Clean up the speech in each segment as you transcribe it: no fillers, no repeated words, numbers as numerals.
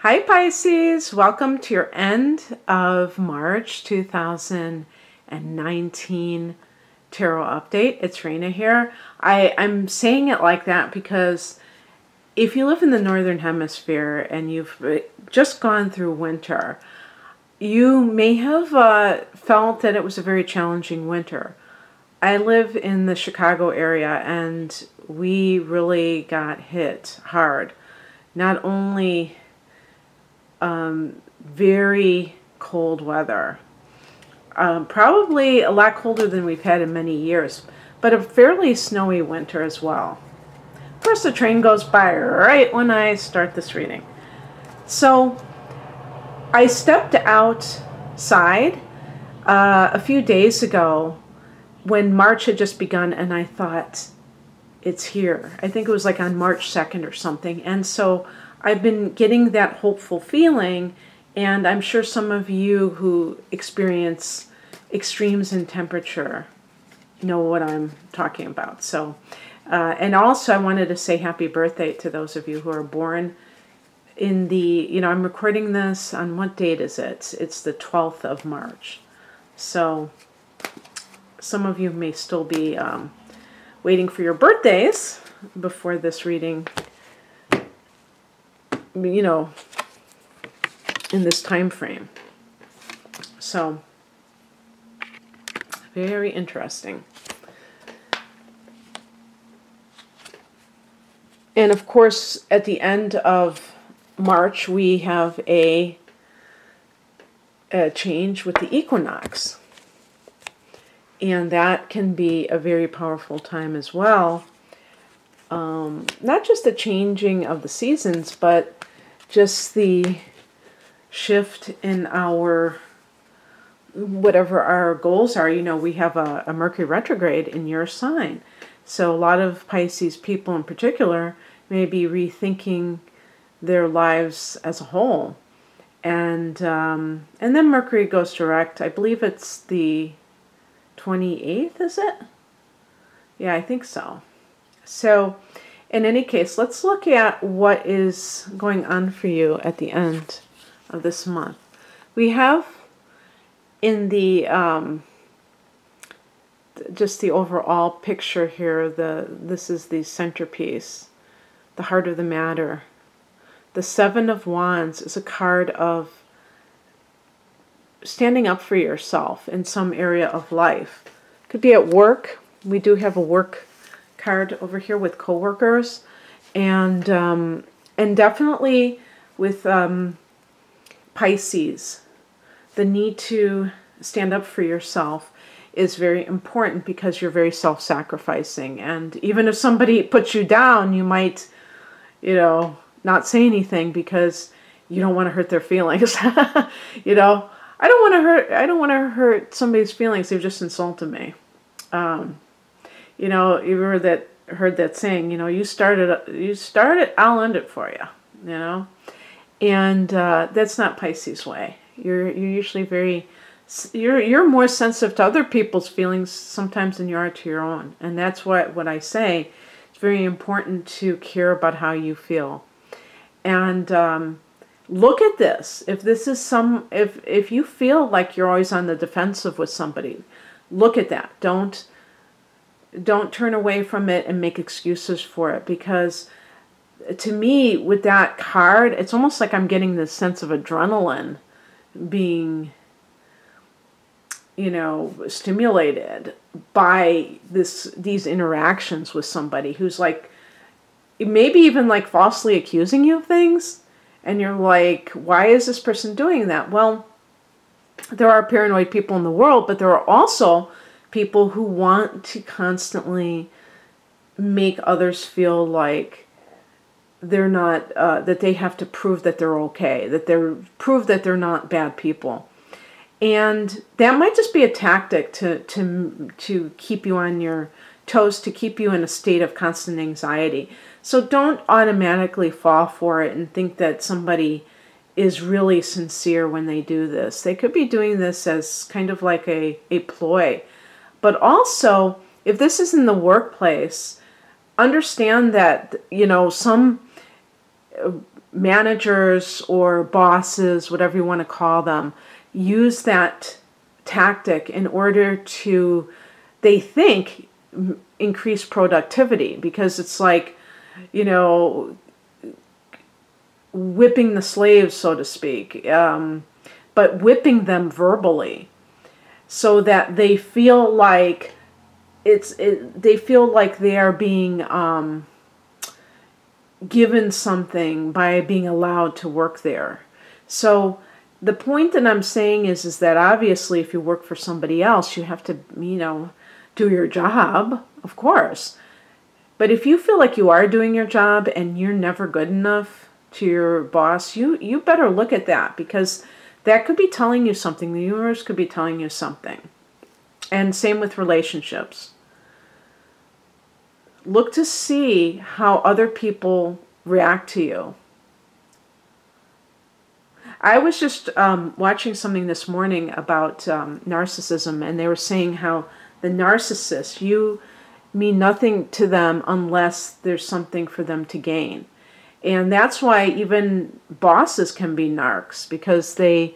Hi Pisces, welcome to your end of March 2019 tarot update. It's Raina here. I'm saying it like that because if you live in the Northern Hemisphere and you've just gone through winter, you may have felt that it was a very challenging winter. I live in the Chicago area and we really got hit hard. Not only very cold weather, probably a lot colder than we've had in many years, but a fairly snowy winter as well. Of course, the train goes by right when I start this reading. So I stepped outside a few days ago when March had just begun, and I thought, it's here. I think it was like on March 2nd or something. And so I've been getting that hopeful feeling, and I'm sure some of you who experience extremes in temperature know what I'm talking about. So, and also I wanted to say happy birthday to those of you who are born in the, I'm recording this on, what date is it? It's the 12th of March. So some of you may still be waiting for your birthdays before this reading, in this time frame. So very interesting. And of course, at the end of March, we have a change with the equinox. And that can be a very powerful time as well. Not just the changing of the seasons, but just the shift in our, whatever our goals are. We have a Mercury retrograde in your sign. So a lot of Pisces people in particular may be rethinking their lives as a whole. And then Mercury goes direct. I believe it's the 28th, is it? Yeah, I think so. So in any case, let's look at what is going on for you at the end of this month. We have in the just the overall picture here, this is the centerpiece, the heart of the matter. The Seven of Wands is a card of standing up for yourself in some area of life. Could be at work. We do have a work card over here with coworkers, and definitely with Pisces, the need to stand up for yourself is very important because you're very self-sacrificing. And even if somebody puts you down, you might, not say anything because you don't want to hurt their feelings. I don't want to hurt somebody's feelings. They've just insulted me. You heard that saying, you started, I'll end it for you, and that's not Pisces way. You're usually you're more sensitive to other people's feelings sometimes than you are to your own. And that's what I say. It's very important to care about how you feel. And look at this. If this is if you feel like you're always on the defensive with somebody, look at that. Don't turn away from it and make excuses for it, because to me, with that card, it's almost like I'm getting this sense of adrenaline being, stimulated by these interactions with somebody who's like, maybe even like falsely accusing you of things. And you're like, why is this person doing that? Well, there are paranoid people in the world, but there are also people who want to constantly make others feel like they're not, that they have to prove that they're okay, prove that they're not bad people. And that might just be a tactic to keep you on your toes, to keep you in a state of constant anxiety. So don't automatically fall for it and think that somebody is really sincere when they do this. They could be doing this as kind of like a ploy. But also, if this is in the workplace, understand that, some managers or bosses, whatever you want to call them, use that tactic in order to, they think, increase productivity, because it's like, you know, whipping the slaves, so to speak, but whipping them verbally, so that they feel like they feel like they are being given something by being allowed to work there. So the point that I'm saying is that obviously if you work for somebody else, you have to, you know, do your job, of course. But if you feel like you are doing your job and you're never good enough to your boss, you better look at that, because that could be telling you something. The universe could be telling you something. And same with relationships. Look to see how other people react to you. I was just watching something this morning about narcissism, and they were saying how the narcissist, you mean nothing to them unless there's something for them to gain. And that's why even bosses can be narcs, because they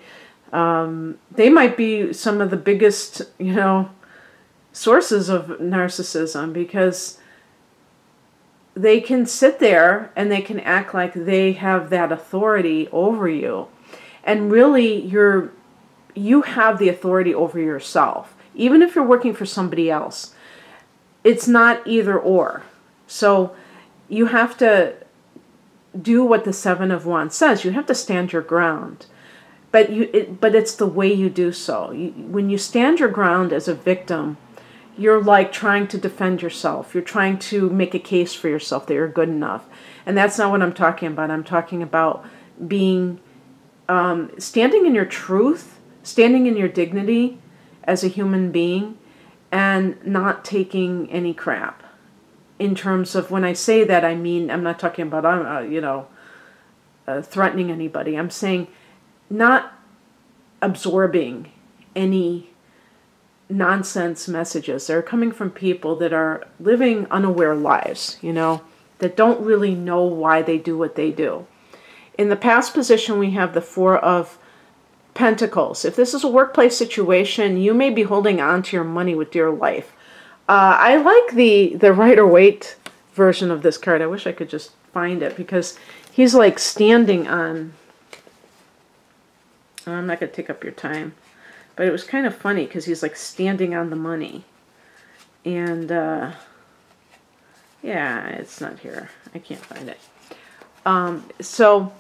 might be some of the biggest, you know, sources of narcissism, because they can sit there and they can act like they have that authority over you. And really, you have the authority over yourself. Even if you're working for somebody else, it's not either or. So you have to do what the Seven of Wands says. You have to stand your ground. But it's the way you do so. When you stand your ground as a victim, you're like trying to defend yourself. You're trying to make a case for yourself that you're good enough. And that's not what I'm talking about. I'm talking about being, standing in your truth, standing in your dignity as a human being, and not taking any crap. In terms of, when I say that, I mean, I'm not talking about, you know, threatening anybody. I'm saying not absorbing any nonsense messages. They're coming from people that are living unaware lives, you know, that don't really know why they do what they do. In the past position, we have the Four of Pentacles. If this is a workplace situation, you may be holding on to your money with dear life. I like the Rider-Waite version of this card. I wish I could just find it, because he's like standing on, I'm not going to take up your time, but it was kind of funny because he's like standing on the money. And yeah, it's not here. I can't find it. So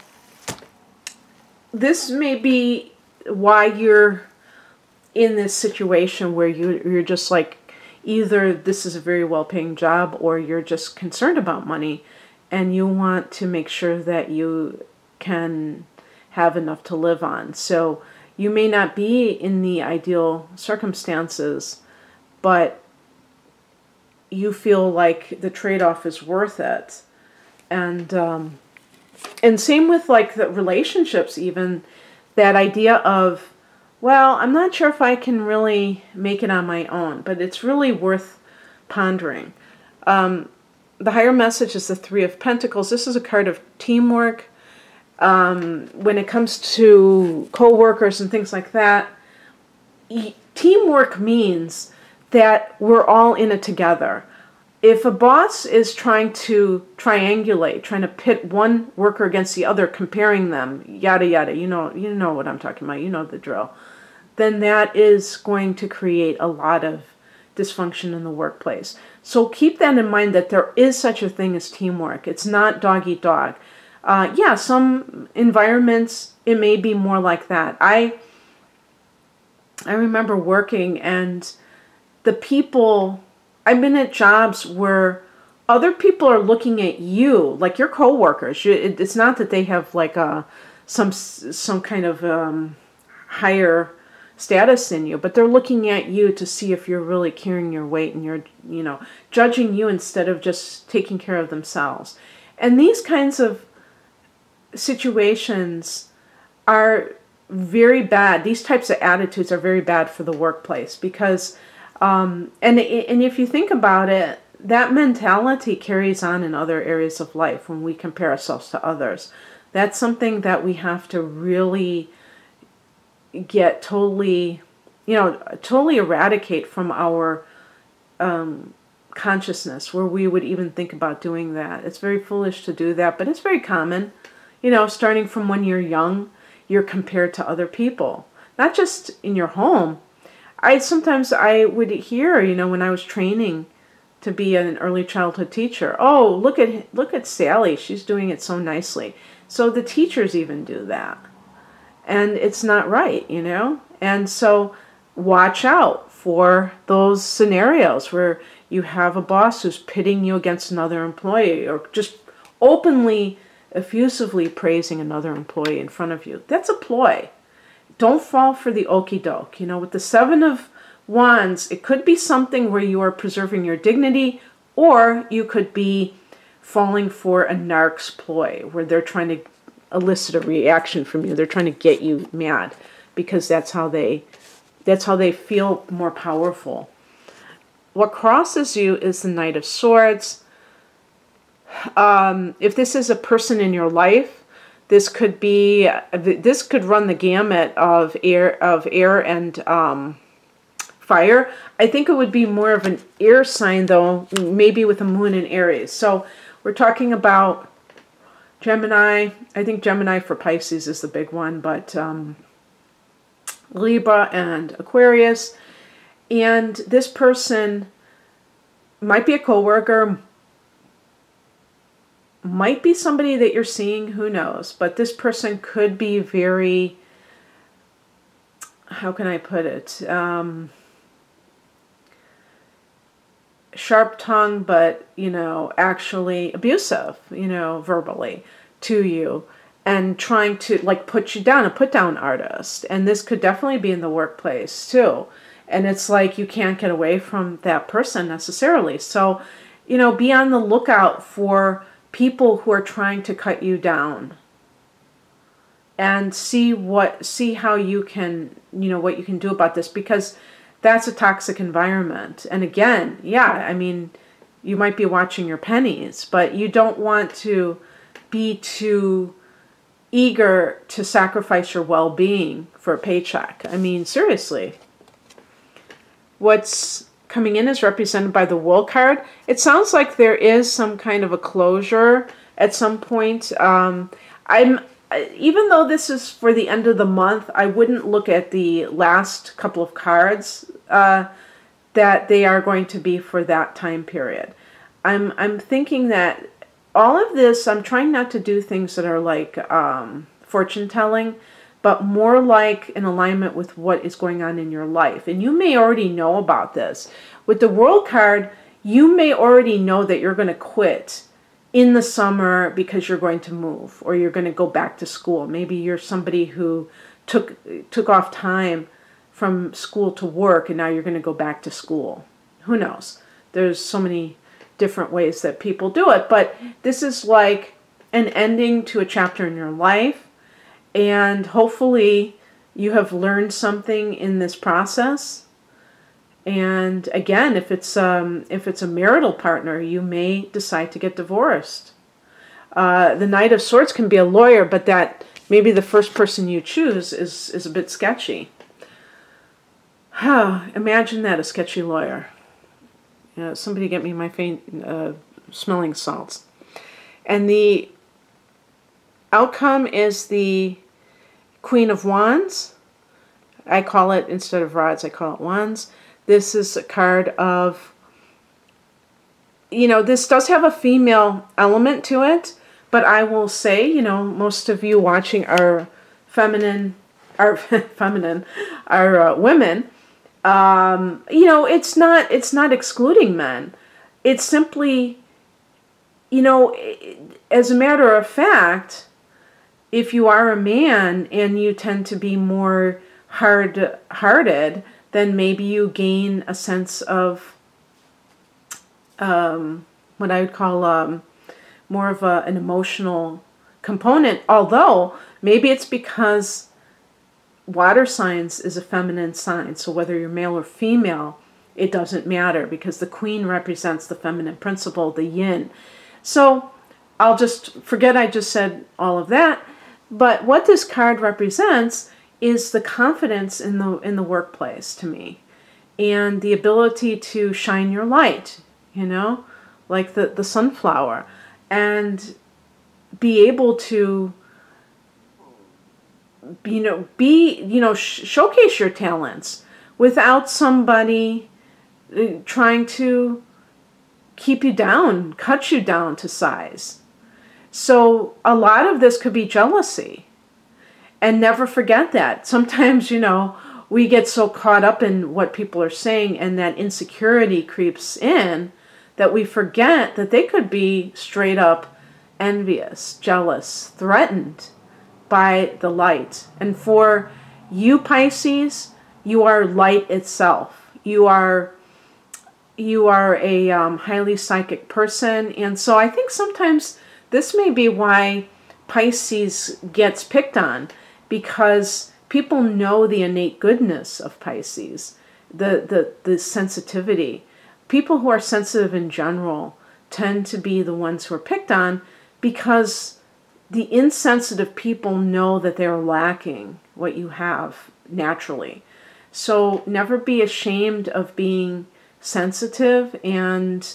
this may be why you're in this situation where you're just like, either this is a very well-paying job, or you're just concerned about money and you want to make sure that you can have enough to live on. So you may not be in the ideal circumstances, but you feel like the trade-off is worth it. And same with like the relationships, even that idea of, well, I'm not sure if I can really make it on my own, but it's really worth pondering. The higher message is the Three of Pentacles. This is a card of teamwork. When it comes to co-workers and things like that, teamwork means that we're all in it together. If a boss is trying to triangulate, trying to pit one worker against the other, comparing them, yada yada, you know what I'm talking about, you know the drill, then that is going to create a lot of dysfunction in the workplace. So keep that in mind, that there is such a thing as teamwork. It's not dog eat dog. Yeah, some environments it may be more like that. I remember working, and the people, I've been at jobs where other people are looking at you, like your coworkers. It's not that they have like some kind of higher status in you, but they're looking at you to see if you're really carrying your weight, and you're, you know, judging you instead of just taking care of themselves. And these kinds of situations are very bad. These types of attitudes are very bad for the workplace, because and if you think about it, that mentality carries on in other areas of life when we compare ourselves to others. That's something that we have to really get totally, totally eradicate from our consciousness, where we would even think about doing that. It's very foolish to do that, but it's very common. Starting from when you're young, you're compared to other people, not just in your home. Sometimes I would hear, when I was training to be an early childhood teacher, oh, look at Sally, she's doing it so nicely. So the teachers even do that. And it's not right, And so watch out for those scenarios where you have a boss who's pitting you against another employee, or just openly, effusively praising another employee in front of you. That's a ploy. Don't fall for the okie doke. With the Seven of Wands, it could be something where you are preserving your dignity, or you could be falling for a narc's ploy, where they're trying to elicit a reaction from you. They're trying to get you mad, because that's how they feel more powerful. What crosses you is the Knight of Swords. If this is a person in your life, this could run the gamut of air and fire. I think it would be more of an air sign, though, maybe with a moon in Aries. So we're talking about Gemini. I think Gemini for Pisces is the big one, but Libra and Aquarius. And this person might be a coworker, might be somebody that you're seeing, who knows. But this person could be very, how can I put it? Sharp tongue, but, actually abusive, verbally to you, and trying to put you down, a put down artist. And this could definitely be in the workplace too. And it's like you can't get away from that person necessarily. So, be on the lookout for people who are trying to cut you down, and see how you can, what you can do about this, because that's a toxic environment. And again, you might be watching your pennies, but you don't want to be too eager to sacrifice your well-being for a paycheck. Seriously. What's coming in is represented by the Wool card. It sounds like there is some kind of a closure at some point. Even though this is for the end of the month, I wouldn't look at the last couple of cards that they are going to be for that time period. I'm thinking that all of this, I'm trying not to do things that are like fortune telling, but more like in alignment with what is going on in your life. And you may already know about this. With the World card, you may already know that you're going to quit in the summer because you're going to move, or you're going to go back to school. Maybe you're somebody who took off time from school to work, and now you're going to go back to school. Who knows? There's so many different ways that people do it, but this is like an ending to a chapter in your life. And hopefully you have learned something in this process. And again, if it's a marital partner, you may decide to get divorced. The Knight of Swords can be a lawyer, but that maybe the first person you choose is a bit sketchy. Imagine that, a sketchy lawyer. Somebody get me my smelling salts. And the outcome is the Queen of Wands. I call it, instead of rods, I call it wands. This is a card of, this does have a female element to it, but I will say, most of you watching are feminine, are women. It's not excluding men. It's simply, as a matter of fact, if you are a man and you tend to be more hard-hearted, then maybe you gain a sense of what I would call more of an emotional component. Although maybe it's because water signs is a feminine sign, so whether you're male or female, it doesn't matter, because the queen represents the feminine principle, the yin. So I'll just forget I just said all of that. But what this card represents is the confidence in the workplace to me, and the ability to shine your light, you know, like the sunflower, and be able to, showcase your talents without somebody trying to keep you down, cut you down to size. So a lot of this could be jealousy. And never forget that. Sometimes, we get so caught up in what people are saying, and that insecurity creeps in, that we forget that they could be straight up envious, jealous, threatened by the light. And for you, Pisces, you are light itself. You are a highly psychic person. And so I think sometimes this may be why Pisces gets picked on, because people know the innate goodness of Pisces, the sensitivity. People who are sensitive in general tend to be the ones who are picked on, because the insensitive people know that they're lacking what you have naturally. So never be ashamed of being sensitive, and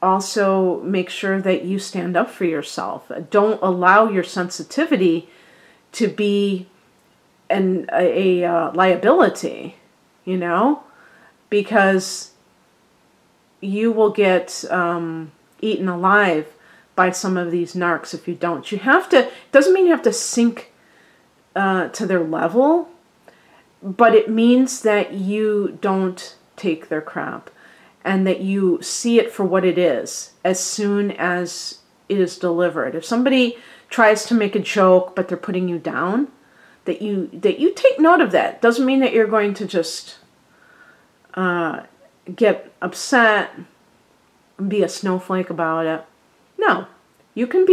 also make sure that you stand up for yourself. Don't allow your sensitivity to be a liability, because you will get eaten alive by some of these narcs if you don't. You have to, doesn't mean you have to sink to their level, but it means that you don't take their crap, and that you see it for what it is as soon as it is delivered. If somebody tries to make a joke, but they're putting you down, that you take note of that. Doesn't mean that you're going to just get upset and be a snowflake about it. No, you can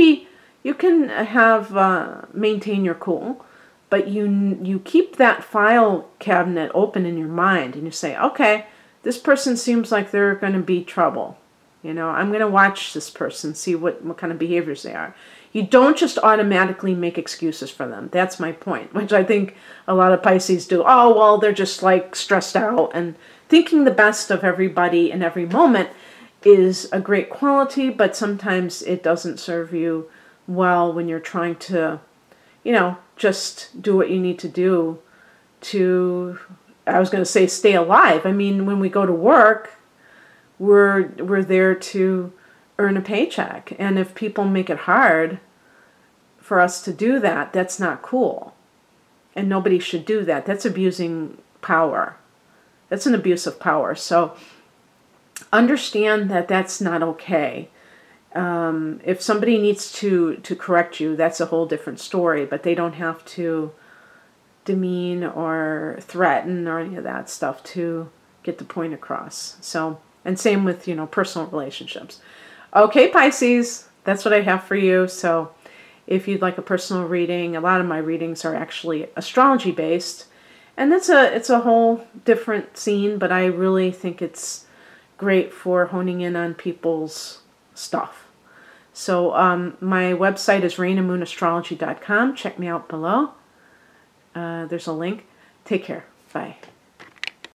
maintain your cool, but you keep that file cabinet open in your mind, and you say, okay, this person seems like they're going to be trouble. I'm going to watch this person, see what kind of behaviors they are. You don't just automatically make excuses for them. That's my point, which I think a lot of Pisces do. Oh, well, they're just like stressed out, and thinking the best of everybody in every moment is a great quality, but sometimes it doesn't serve you well when you're trying to, just do what you need to do to, I was going to say, stay alive. I mean, when we go to work, we're there to earn a paycheck. And if people make it hard for us to do that, that's not cool. And nobody should do that. That's abusing power. That's an abuse of power. So understand that that's not okay. If somebody needs to correct you, that's a whole different story, but they don't have to demean or threaten or any of that stuff to get the point across. So, and same with, personal relationships. Okay, Pisces, that's what I have for you. So if you'd like a personal reading, a lot of my readings are actually astrology based, and it's a whole different scene, but I really think it's great for honing in on people's stuff. So my website is rainandmoonastrology.com. Check me out below. There's a link. Take care. Bye.